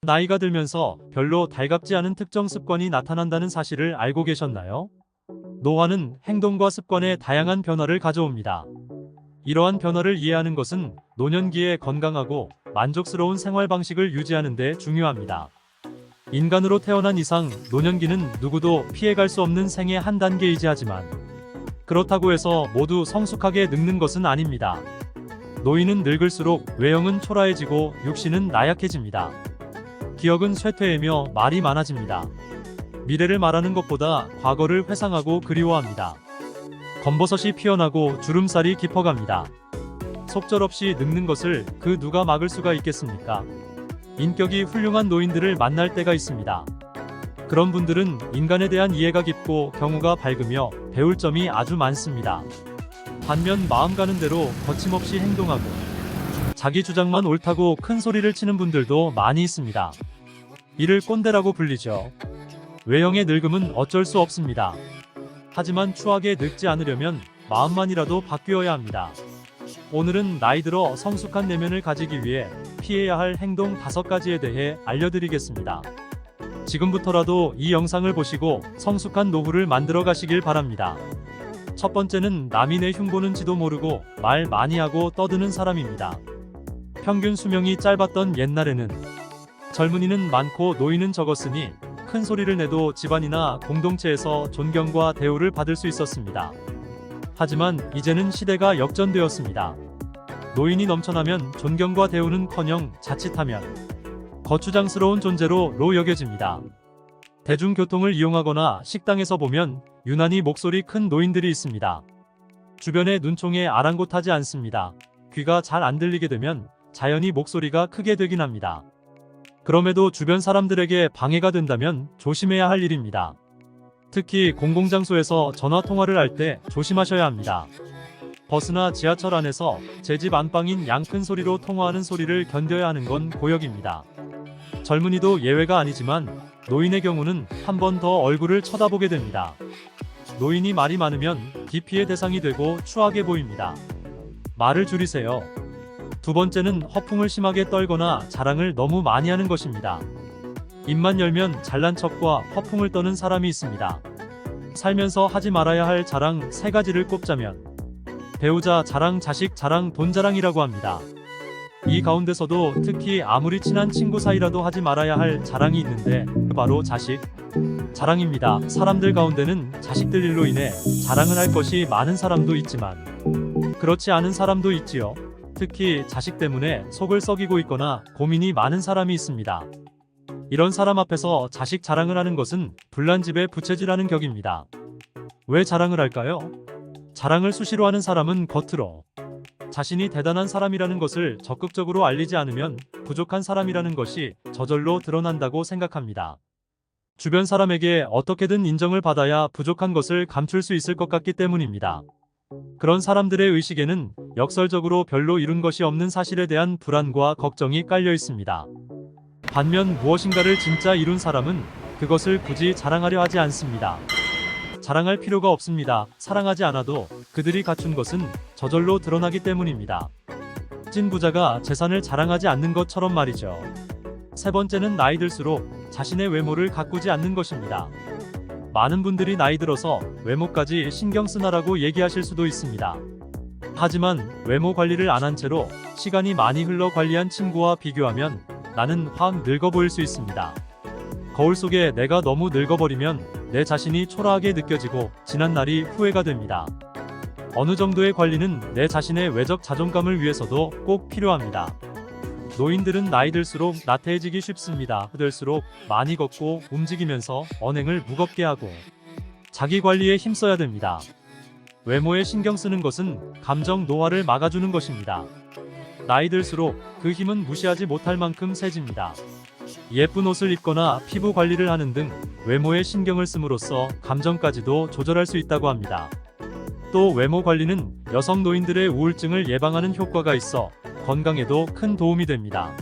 나이가 들면서 별로 달갑지 않은 특정 습관이 나타난다는 사실을 알고 계셨나요? 노화는 행동과 습관에 다양한 변화를 가져옵니다. 이러한 변화를 이해하는 것은 노년기에 건강하고 만족스러운 생활 방식을 유지하는 데 중요합니다. 인간으로 태어난 이상 노년기는 누구도 피해갈 수 없는 생의 한 단계이지 하지만 그렇다고 해서 모두 성숙하게 늙는 것은 아닙니다. 노인은 늙을수록 외형은 초라해지고 육신은 나약해집니다. 기억은 쇠퇴하며 말이 많아집니다. 미래를 말하는 것보다 과거를 회상하고 그리워합니다. 검버섯이 피어나고 주름살이 깊어갑니다. 속절없이 늙는 것을 그 누가 막을 수가 있겠습니까? 인격이 훌륭한 노인들을 만날 때가 있습니다. 그런 분들은 인간에 대한 이해가 깊고 경우가 밝으며 배울 점이 아주 많습니다. 반면 마음 가는 대로 거침없이 행동하고 자기 주장만 옳다고 큰 소리를 치는 분들도 많이 있습니다. 이를 꼰대라고 불리죠. 외형의 늙음은 어쩔 수 없습니다. 하지만 추하게 늙지 않으려면 마음만이라도 바뀌어야 합니다. 오늘은 나이 들어 성숙한 내면을 가지기 위해 피해야 할 행동 5가지에 대해 알려드리겠습니다. 지금부터라도 이 영상을 보시고 성숙한 노후를 만들어 가시길 바랍니다. 첫 번째는 남이 내 흉보는지도 모르고 말 많이 하고 떠드는 사람입니다. 평균 수명이 짧았던 옛날에는 젊은이는 많고 노인은 적었으니 큰 소리를 내도 집안이나 공동체에서 존경과 대우를 받을 수 있었습니다. 하지만 이제는 시대가 역전되었습니다. 노인이 넘쳐나면 존경과 대우는커녕 자칫하면 거추장스러운 존재로 여겨집니다. 대중교통을 이용하거나 식당에서 보면 유난히 목소리 큰 노인들이 있습니다. 주변의 눈총에 아랑곳하지 않습니다. 귀가 잘 안 들리게 되면 자연히 목소리가 크게 되긴 합니다. 그럼에도 주변 사람들에게 방해가 된다면 조심해야 할 일입니다. 특히 공공장소에서 전화통화를 할 때 조심하셔야 합니다. 버스나 지하철 안에서 제 집 안방인 양 큰 소리로 통화하는 소리를 견뎌야 하는 건 고역입니다. 젊은이도 예외가 아니지만 노인의 경우는 한 번 더 얼굴을 쳐다보게 됩니다. 노인이 말이 많으면 기피의 대상이 되고 추하게 보입니다. 말을 줄이세요. 두 번째는 허풍을 심하게 떨거나 자랑을 너무 많이 하는 것입니다. 입만 열면 잘난 척과 허풍을 떠는 사람이 있습니다. 살면서 하지 말아야 할 자랑 3가지를 꼽자면 배우자 자랑, 자식 자랑, 돈 자랑이라고 합니다. 이 가운데서도 특히 아무리 친한 친구 사이라도 하지 말아야 할 자랑이 있는데 바로 자식 자랑입니다. 사람들 가운데는 자식들 일로 인해 자랑을 할 것이 많은 사람도 있지만 그렇지 않은 사람도 있지요. 특히 자식 때문에 속을 썩이고 있거나 고민이 많은 사람이 있습니다. 이런 사람 앞에서 자식 자랑을 하는 것은 불난집에 부채질하는 격입니다. 왜 자랑을 할까요? 자랑을 수시로 하는 사람은 겉으로 자신이 대단한 사람이라는 것을 적극적으로 알리지 않으면 부족한 사람이라는 것이 저절로 드러난다고 생각합니다. 주변 사람에게 어떻게든 인정을 받아야 부족한 것을 감출 수 있을 것 같기 때문입니다. 그런 사람들의 의식에는 역설적으로 별로 이룬 것이 없는 사실에 대한 불안과 걱정이 깔려 있습니다. 반면 무엇인가를 진짜 이룬 사람은 그것을 굳이 자랑하려 하지 않습니다. 자랑할 필요가 없습니다. 사랑하지 않아도 그들이 갖춘 것은 저절로 드러나기 때문입니다. 찐 부자가 재산을 자랑하지 않는 것처럼 말이죠. 세 번째는 나이 들수록 자신의 외모를 가꾸지 않는 것입니다. 많은 분들이 나이 들어서 외모까지 신경 쓰나라고 얘기하실 수도 있습니다. 하지만 외모 관리를 안 한 채로 시간이 많이 흘러 관리한 친구와 비교하면 나는 확 늙어 보일 수 있습니다. 거울 속에 내가 너무 늙어버리면 내 자신이 초라하게 느껴지고 지난 날이 후회가 됩니다. 어느 정도의 관리는 내 자신의 외적 자존감을 위해서도 꼭 필요합니다. 노인들은 나이 들수록 나태해지기 쉽습니다. 들수록 많이 걷고 움직이면서 언행을 무겁게 하고 자기 관리에 힘써야 됩니다. 외모에 신경 쓰는 것은 감정 노화를 막아주는 것입니다. 나이 들수록 그 힘은 무시하지 못할 만큼 세집니다. 예쁜 옷을 입거나 피부 관리를 하는 등 외모에 신경을 씀으로써 감정까지도 조절할 수 있다고 합니다. 또 외모 관리는 여성 노인들의 우울증을 예방하는 효과가 있어 건강에도 큰 도움이 됩니다.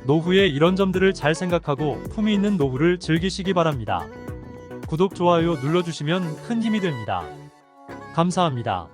노후에 이런 점들을 잘 생각하고 품위 있는 노후를 즐기시기 바랍니다. 구독, 좋아요 눌러주시면 큰 힘이 됩니다. 감사합니다.